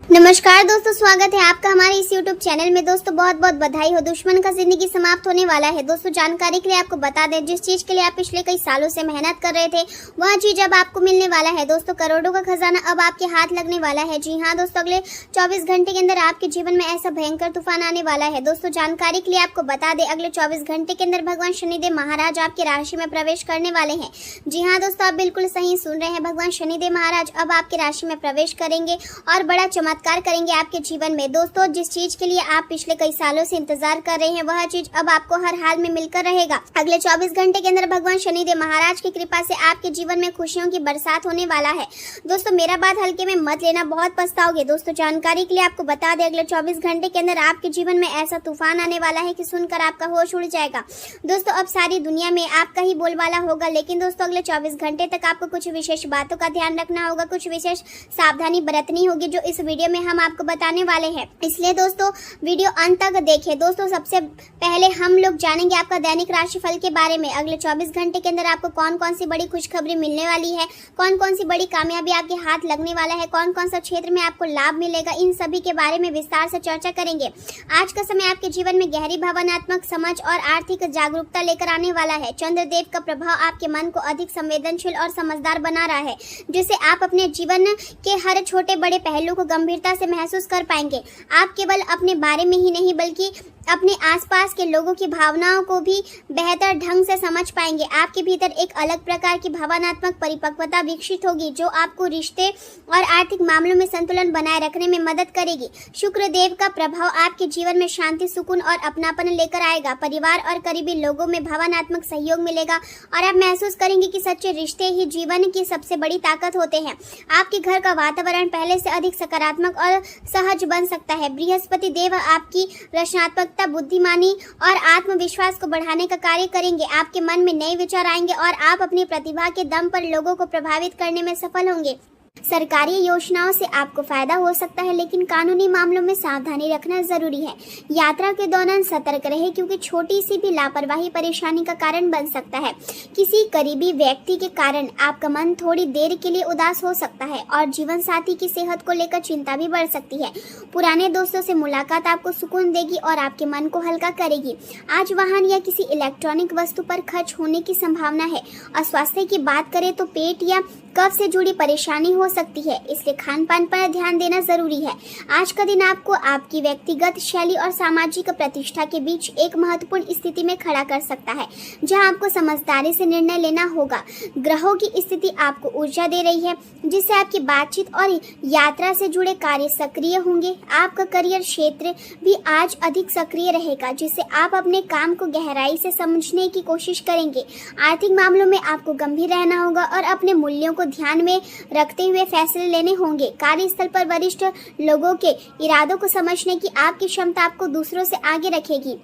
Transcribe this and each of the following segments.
नमस्कार दोस्तों, स्वागत है आपका हमारे इस YouTube चैनल में। दोस्तों बहुत बहुत बधाई हो, दुश्मन का जिंदगी समाप्त होने वाला है। दोस्तों जानकारी के लिए आपको बता दें, जिस चीज के लिए आप पिछले कई सालों से मेहनत कर रहे थे वह चीज अब आपको मिलने वाला है। दोस्तों करोड़ों का खजाना अब आपके हाथ लगने वाला है। जी हाँ दोस्तों, अगले 24 घंटे के अंदर आपके जीवन में ऐसा भयंकर तूफान आने वाला है। दोस्तों जानकारी के लिए आपको बता दें, अगले 24 घंटे के अंदर भगवान शनिदेव महाराज आपकी राशि में प्रवेश करने वाले हैं। जी हाँ दोस्तों, आप बिल्कुल सही सुन रहे हैं, भगवान शनिदेव महाराज अब आपकी राशि में प्रवेश करेंगे और बड़ा चमत्कार करेंगे आपके जीवन में। दोस्तों जिस चीज के लिए आप पिछले कई सालों से इंतजार कर रहे हैं वह चीज अब आपको हर हाल में मिलकर रहेगा। अगले 24 घंटे के अंदर भगवान शनिदेव महाराज की कृपा से आपके जीवन में खुशियों की बरसात होने वाला है। दोस्तों मेरा बात हल्के में मत लेना, बहुत पछताओगे। दोस्तों जानकारी के लिए आपको बता दें, अगले 24 घंटे के अंदर आपके जीवन में ऐसा तूफान आने वाला है कि सुनकर आपका होश उड़ जाएगा। दोस्तों अब सारी दुनिया में आपका ही बोलबाला होगा, लेकिन दोस्तों अगले 24 घंटे तक आपको कुछ विशेष बातों का ध्यान रखना होगा, कुछ विशेष सावधानी बरतनी होगी जो इस वीडियो में हम आपको बताने वाले हैं। इसलिए दोस्तों वीडियो अंत तक देखें। दोस्तों सबसे पहले हम लोग जानेंगे आपका दैनिक राशिफल के बारे में। अगले 24 घंटे के अंदर आपको कौन कौन सी बड़ी खुशखबरी मिलने वाली है, कौन कौन सी बड़ी कामयाबी आपके हाथ लगने वाला है, कौन कौन सा क्षेत्र में आपको लाभ मिलेगा, इन सभी के बारे में विस्तार से चर्चा करेंगे। आज का समय आपके जीवन में गहरी भावनात्मक समझ और आर्थिक जागरूकता लेकर आने वाला है। चंद्रदेव का प्रभाव आपके मन को अधिक संवेदनशील और समझदार बना रहा है, जिससे आप अपने जीवन के हर छोटे बड़े पहलू को गंभीरता से महसूस कर पाएंगे। आप केवल अपने बारे में ही नहीं बल्कि अपने आसपास के लोगों की भावनाओं को भी बेहतर ढंग से समझ पाएंगे। आपके भीतर एक अलग प्रकार की भावनात्मक परिपक्वता विकसित होगी जो आपको रिश्ते और आर्थिक मामलों में संतुलन बनाए रखने में मदद करेगी। शुक्र देव का प्रभाव आपके जीवन में शांति, सुकून और अपनापन लेकर आएगा। परिवार और करीबी लोगों में भावनात्मक सहयोग मिलेगा और आप महसूस करेंगे कि सच्चे रिश्ते ही जीवन की सबसे बड़ी ताकत होते हैं। आपके घर का वातावरण पहले से अधिक सकारात्मक और सहज बन सकता है। बृहस्पति देव आपकी रचनात्मक बुद्धिमानी और आत्मविश्वास को बढ़ाने का कार्य करेंगे। आपके मन में नए विचार आएंगे और आप अपनी प्रतिभा के दम पर लोगों को प्रभावित करने में सफल होंगे। सरकारी योजनाओं से आपको फायदा हो सकता है, लेकिन कानूनी मामलों में सावधानी रखना जरूरी है। यात्रा के दौरान सतर्क रहे, क्योंकि छोटी सी भी लापरवाही परेशानी का कारण बन सकता है। किसी करीबी व्यक्ति के कारण आपका मन थोड़ी देर के लिए उदास हो सकता है और जीवन साथी की सेहत को लेकर चिंता भी बढ़ सकती है। पुराने दोस्तों से मुलाकात आपको सुकून देगी और आपके मन को हल्का करेगी। आज वाहन या किसी इलेक्ट्रॉनिक वस्तु पर खर्च होने की संभावना है। और स्वास्थ्य की बात करें तो पेट या कफ से जुड़ी परेशानी हो सकती है, इसलिए खान पान पर ध्यान देना जरूरी है। आज का दिन आपको आपकी व्यक्तिगत शैली और सामाजिक प्रतिष्ठा के बीच एक महत्वपूर्ण स्थिति में खड़ा कर सकता है, जहां आपको समझदारी से निर्णय लेना होगा। ग्रहों की स्थिति आपको ऊर्जा दे रही है, जिससे आपकी बातचीत और यात्रा से जुड़े कार्य सक्रिय होंगे। आपका करियर क्षेत्र भी आज अधिक सक्रिय रहेगा, जिससे आप अपने काम को गहराई से समझने की कोशिश करेंगे। आर्थिक मामलों में आपको गंभीर रहना होगा और अपने मूल्यों को ध्यान में रखते हुए फैसले लेने होंगे। कार्यस्थल पर वरिष्ठ लोगों के इरादों को समझने की आपकी क्षमता आपको दूसरों से आगे रखेगी,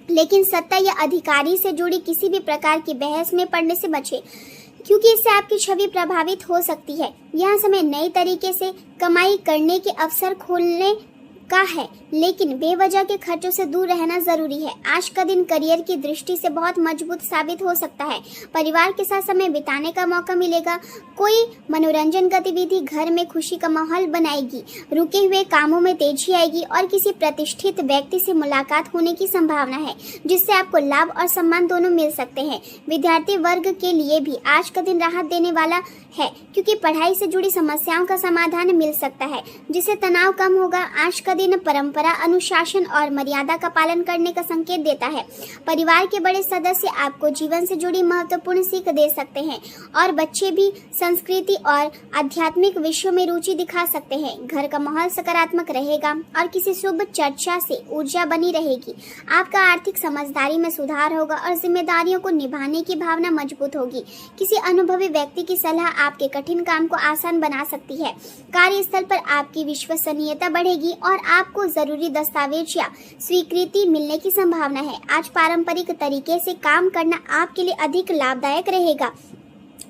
लेकिन सत्ता या अधिकारी से जुड़ी किसी भी प्रकार की बहस में पड़ने से बचें, क्योंकि इससे आपकी छवि प्रभावित हो सकती है। यह समय नए तरीके से कमाई करने के अवसर खोलने का है, लेकिन बेवजह के खर्चों से दूर रहना जरूरी है। आज का दिन करियर की दृष्टि से बहुत मजबूत साबित हो सकता है। परिवार के साथ समय बिताने का मौका मिलेगा। कोई मनोरंजन गतिविधि घर में खुशी का माहौल बनाएगी। रुके हुए कामों में तेजी आएगी और किसी प्रतिष्ठित व्यक्ति से मुलाकात होने की संभावना है, जिससे आपको लाभ और सम्मान दोनों मिल सकते हैं। विद्यार्थी वर्ग के लिए भी आज का दिन राहत देने वाला है, क्योंकि पढ़ाई से जुड़ी समस्याओं का समाधान मिल सकता है, जिससे तनाव कम होगा। आज का दिन परंपरा, अनुशासन और मर्यादा का पालन करने का संकेत देता है। परिवार के बड़े सदस्य आपको जीवन से जुड़ी महत्वपूर्ण सीख दे सकते हैं और बच्चे भी संस्कृति और आध्यात्मिक विषयों में रुचि दिखा सकते हैं। घर का माहौल सकारात्मक रहेगा और किसी शुभ चर्चा से ऊर्जा बनी रहेगी। आपका आर्थिक समझदारी में सुधार होगा और जिम्मेदारियों को निभाने की भावना मजबूत होगी। किसी अनुभवी व्यक्ति की सलाह आपके कठिन काम को आसान बना सकती है। कार्यस्थल पर आपकी विश्वसनीयता बढ़ेगी और आपको जरूरी दस्तावेज या स्वीकृति मिलने की संभावना है। आज पारंपरिक तरीके से काम करना आपके लिए अधिक लाभदायक रहेगा।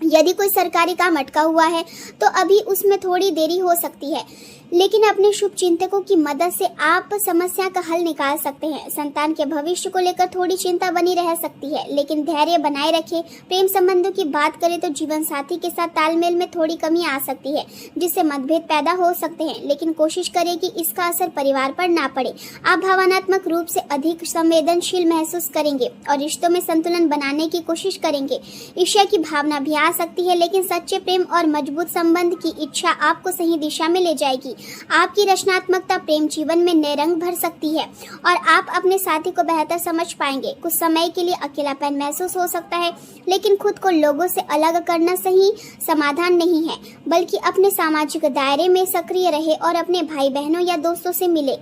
यदि कोई सरकारी काम अटका हुआ है तो अभी उसमें थोड़ी देरी हो सकती है, लेकिन अपने शुभ चिंतकों की मदद से आप समस्या का हल निकाल सकते हैं। संतान के भविष्य को लेकर थोड़ी चिंता बनी रह सकती है, लेकिन धैर्य बनाए रखें। प्रेम संबंधों की बात करें तो जीवन साथी के साथ तालमेल में थोड़ी कमी आ सकती है, जिससे मतभेद पैदा हो सकते हैं, लेकिन कोशिश करें कि इसका असर परिवार पर ना पड़े। आप भावनात्मक रूप से अधिक संवेदनशील महसूस करेंगे और रिश्तों में संतुलन बनाने की कोशिश करेंगे। ईर्ष्या की भावना भी आ सकती है, लेकिन सच्चे प्रेम और मजबूत संबंध की इच्छा आपको सही दिशा में ले जाएगी। आपकी रचनात्मकता प्रेम जीवन में नए रंग भर सकती है और आप अपने साथी को बेहतर समझ पाएंगे। कुछ समय के लिए अकेलापन महसूस हो सकता है, लेकिन खुद को लोगों से अलग करना सही समाधान नहीं है, बल्कि अपने सामाजिक दायरे में सक्रिय रहे और अपने भाई बहनों या दोस्तों से मिले।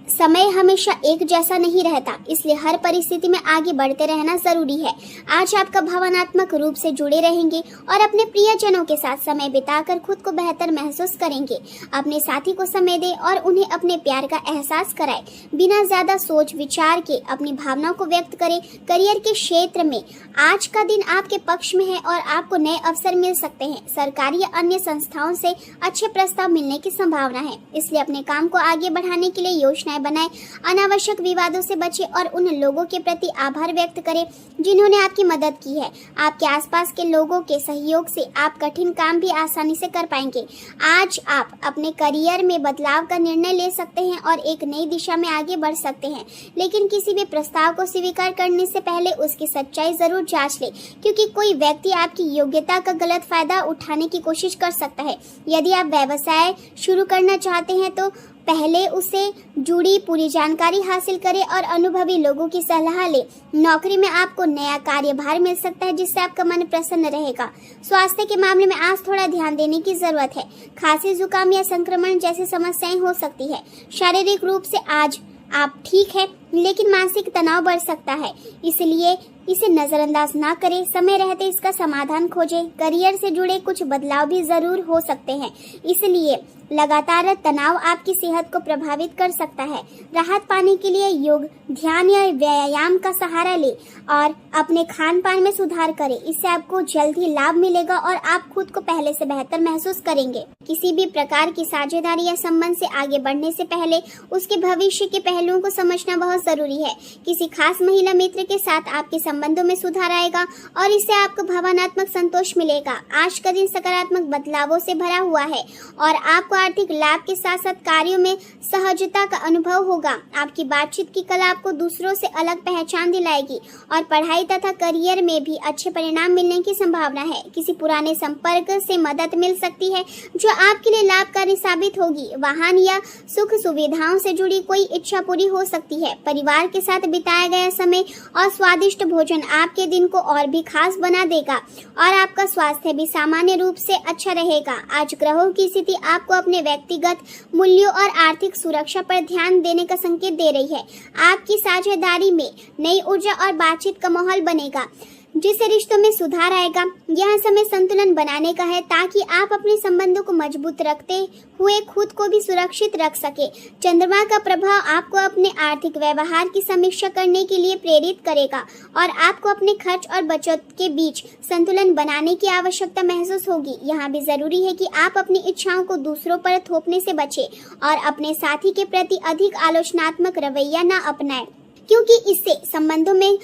समय हमेशा एक जैसा नहीं रहता, इसलिए हर परिस्थिति में आगे बढ़ते रहना जरूरी है। आज आपका भावनात्मक रूप से जुड़े रहेंगे और अपने प्रियजनों के साथ समय बिताकर खुद को बेहतर महसूस करेंगे। अपने साथी को समय दें और उन्हें अपने प्यार का एहसास कराएं। बिना ज्यादा सोच विचार के अपनी भावनाओं को व्यक्त करें। करियर के क्षेत्र में आज का दिन आपके पक्ष में है और आपको नए अवसर मिल सकते हैं। सरकारी या अन्य संस्थाओं से अच्छे प्रस्ताव मिलने की संभावना है, इसलिए अपने काम को आगे बढ़ाने के लिए योजना बनाएं। अनावश्यक विवादों से बचें और उन लोगों के प्रति आभार व्यक्त करें जिन्होंने आपकी मदद की है। आपके आसपास के लोगों के सहयोग से आप कठिन काम भी आसानी से कर पाएंगे। आज आप अपने करियर में बदलाव का निर्णय ले सकते हैं और एक नई दिशा में आगे बढ़ सकते हैं, लेकिन किसी भी प्रस्ताव को स्वीकार करने से पहले उसकी सच्चाई जरूर जांच लें, क्योंकि कोई व्यक्ति आपकी योग्यता का गलत फायदा उठाने की कोशिश कर सकता है। यदि आप व्यवसाय शुरू करना चाहते हैं तो पहले उसे जुड़ी पूरी जानकारी हासिल करें और अनुभवी लोगों की सलाह लें। नौकरी में आपको नया कार्यभार मिल सकता है, जिससे आपका मन प्रसन्न रहेगा। स्वास्थ्य के मामले में आज थोड़ा ध्यान देने की जरूरत है। खांसी, जुकाम या संक्रमण जैसी समस्याएं हो सकती है। शारीरिक रूप से आज आप ठीक है, लेकिन मानसिक तनाव बढ़ सकता है, इसलिए इसे नजरअंदाज ना करें। समय रहते इसका समाधान खोजें। करियर से जुड़े कुछ बदलाव भी जरूर हो सकते हैं, इसलिए लगातार तनाव आपकी सेहत को प्रभावित कर सकता है। राहत पाने के लिए योग, ध्यान या व्यायाम का सहारा लें और अपने खान पान में सुधार करें। इससे आपको जल्द ही लाभ मिलेगा और आप खुद को पहले से बेहतर महसूस करेंगे। किसी भी प्रकार की साझेदारी या संबंध से आगे बढ़ने से पहले उसके भविष्य के पहलुओं को समझना बहुत जरूरी है। किसी खास महिला मित्र के साथ आपके संबंधों में सुधार आएगा और इससे आपको भावनात्मक संतोष मिलेगा। आज का दिन सकारात्मक बदलावों से भरा हुआ है और आपको आर्थिक लाभ के साथ साथ कार्यों में सहजता का अनुभव होगा। आपकी बातचीत की कला आपको दूसरों से अलग पहचान दिलाएगी और पढ़ाई तथा करियर में भी अच्छे परिणाम मिलने की संभावना है। किसी पुराने संपर्क से मदद मिल सकती है जो आपके लिए लाभकारी साबित होगी। वाहन या सुख सुविधाओं से जुड़ी कोई इच्छा पूरी हो सकती है। परिवार के साथ बिताया गया समय और स्वादिष्ट भोजन आपके दिन को और भी खास बना देगा और आपका स्वास्थ्य भी सामान्य रूप से अच्छा रहेगा। आज ग्रहों की स्थिति आपको अपने व्यक्तिगत मूल्यों और आर्थिक सुरक्षा पर ध्यान देने का संकेत दे रही है। आपकी साझेदारी में नई ऊर्जा और बातचीत का माहौल बनेगा, जिससे रिश्तों में सुधार आएगा। यह समय संतुलन बनाने का है ताकि आप अपने संबंधों को मजबूत रखते हुए खुद को भी सुरक्षित रख सके। चंद्रमा का प्रभाव आपको अपने आर्थिक व्यवहार की समीक्षा करने के लिए प्रेरित करेगा और आपको अपने खर्च और बचत के बीच संतुलन बनाने की आवश्यकता महसूस होगी। यहाँ भी जरूरी है कि आप अपनी इच्छाओं को दूसरों पर थोपने से बचें और अपने साथी के प्रति अधिक आलोचनात्मक रवैया न अपनाएं, क्योंकि इससे संबंधों में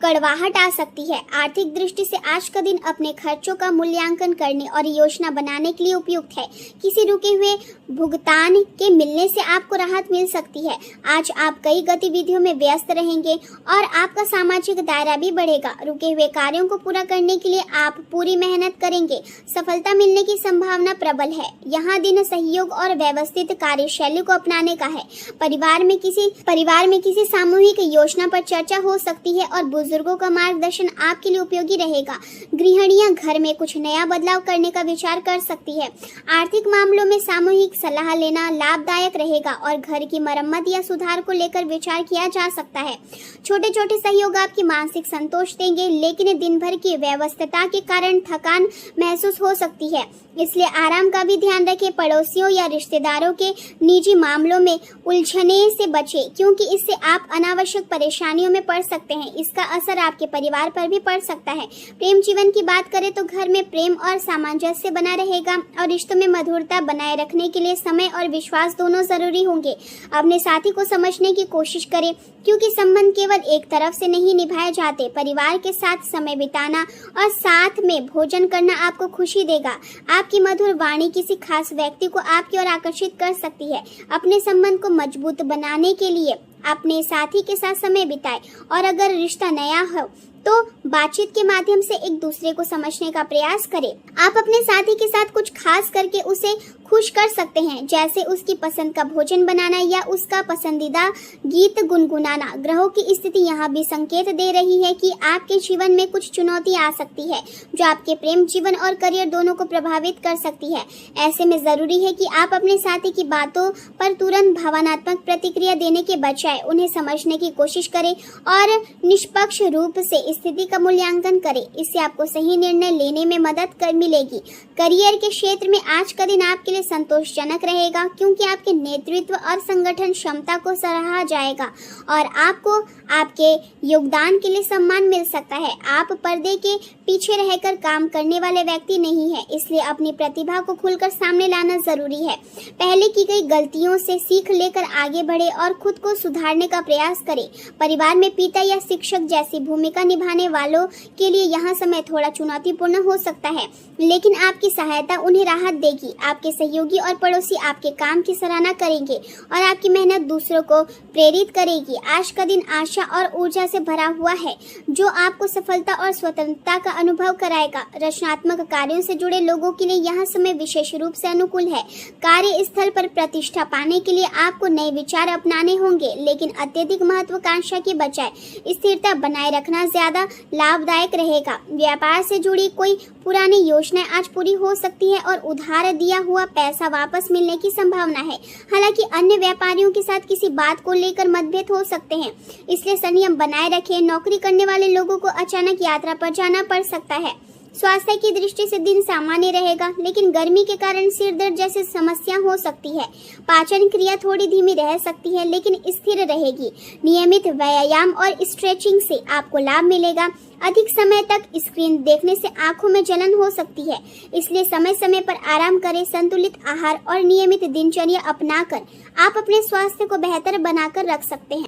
कड़वाहट आ सकती है। आर्थिक दृष्टि से आज का दिन अपने खर्चों का मूल्यांकन करने और योजना बनाने के लिए उपयुक्त है। किसी रुके हुए भुगतान के मिलने से आपको राहत मिल सकती है। आज आप कई गतिविधियों में व्यस्त रहेंगे और आपका सामाजिक दायरा भी बढ़ेगा। रुके हुए कार्यों को पूरा करने के लिए आप पूरी मेहनत करेंगे। सफलता मिलने की संभावना प्रबल है। यहाँ दिन सहयोग और व्यवस्थित कार्यशैली को अपनाने का है। परिवार में किसी सामूहिक योजना पर चर्चा हो सकती है और बुजुर्गों का मार्गदर्शन आपके लिए उपयोगी रहेगा। गृहिणियां घर में कुछ नया बदलाव करने का विचार कर सकती है। आर्थिक मामलों में सामूहिक सलाह लेना लाभदायक रहेगा और घर की मरम्मत या सुधार को लेकर विचार किया जा सकता है। छोटे छोटे सहयोग आपकी मानसिक संतोष देंगे, लेकिन दिन भर की व्यस्तता के कारण थकान महसूस हो सकती है, इसलिए आराम का भी ध्यान रखें। पड़ोसियों या रिश्तेदारों के निजी मामलों में उलझने से बचें, क्योंकि इससे आप अनावश्यक परेशानियों में पड़ सकते हैं। इसका असर आपके परिवार पर भी पड़ सकता है। प्रेम जीवन की बात करें तो घर में प्रेम और सामंजस्य बना रहेगा और रिश्तों में मधुरता बनाए रखने के लिए समय और विश्वास दोनों जरूरी होंगे। अपने साथी को समझने की कोशिश करें, क्योंकि संबंध केवल एक तरफ से नहीं निभाए जाते। परिवार के साथ समय बिताना और साथ में भोजन करना आपको खुशी देगा। आपकी मधुर वाणी किसी खास व्यक्ति को आपकी ओर आकर्षित कर सकती है। अपने संबंध को मजबूत बनाने के लिए अपने साथी के साथ समय बिताएं और अगर रिश्ता नया हो तो बातचीत के माध्यम से एक दूसरे को समझने का प्रयास करें। आप अपने साथी के साथ कुछ खास करके उसे खुश कर सकते हैं, जैसे उसकी पसंद का भोजन बनाना या उसका पसंदीदा गीत गुनगुनाना। ग्रहों की स्थिति यहाँ भी संकेत दे रही है कि आपके जीवन में कुछ चुनौती आ सकती है जो आपके प्रेम जीवन और करियर दोनों को प्रभावित कर सकती है। ऐसे में जरूरी है कि आप अपने साथी की बातों पर तुरंत भावनात्मक प्रतिक्रिया देने के बजाय उन्हें समझने की कोशिश करें और निष्पक्ष रूप से स्थिति का मूल्यांकन करें। इससे आपको सही निर्णय लेने में मदद मिलेगी। करियर के क्षेत्र में आज का दिन आपके लिए संतोषजनक रहेगा, क्योंकि आपके नेतृत्व और संगठन क्षमता को सराहा जाएगा और आपको आपके योगदान के लिए सम्मान मिल सकता है। आप पर्दे के पीछे रहकर काम करने वाले व्यक्ति नहीं है, इसलिए अपनी प्रतिभा को खुलकर सामने लाना जरूरी है। पहले की गई गलतियों से सीख लेकर आगे बढ़े और खुद को सुधारने का प्रयास करें। परिवार में पिता या शिक्षक जैसी भूमिका निभाने वालों के लिए यहाँ समय थोड़ा चुनौतीपूर्ण हो सकता है, लेकिन आपकी सहायता उन्हें राहत देगी। आपके सहयोगी और पड़ोसी आपके काम की सराहना करेंगे और आपकी मेहनत दूसरों को प्रेरित करेगी। आज का दिन आशा और ऊर्जा से भरा हुआ है, जो आपको सफलता और स्वतंत्रता का अनुभव कराएगा। रचनात्मक कार्यों से जुड़े लोगों के लिए यह समय विशेष रूप से अनुकूल है। कार्यस्थल पर प्रतिष्ठा पाने के लिए आपको नए विचार अपनाने होंगे, लेकिन अत्यधिक महत्वाकांक्षा के बजाय स्थिरता बनाए रखना ज्यादा लाभदायक रहेगा। व्यापार से जुड़ी कोई पुरानी योजनाएं आज पूरी हो सकती है और उधार दिया हुआ पैसा वापस मिलने की संभावना है। हालांकि अन्य व्यापारियों के साथ किसी बात को लेकर मतभेद हो सकते हैं, इसलिए संयम बनाए रखें। नौकरी करने वाले लोगों को अचानक यात्रा पर जाना पड़ सकता है। स्वास्थ्य की दृष्टि से दिन सामान्य रहेगा, लेकिन गर्मी के कारण सिर दर्द जैसी समस्या हो सकती है। पाचन क्रिया थोड़ी धीमी रह सकती है, लेकिन स्थिर रहेगी। नियमित व्यायाम और स्ट्रेचिंग से आपको लाभ मिलेगा। अधिक समय तक स्क्रीन देखने से आंखों में जलन हो सकती है, इसलिए समय समय पर आराम करें। संतुलित आहार और नियमित दिनचर्या अपनाकर आप अपने स्वास्थ्य को बेहतर बनाकर रख सकते हैं।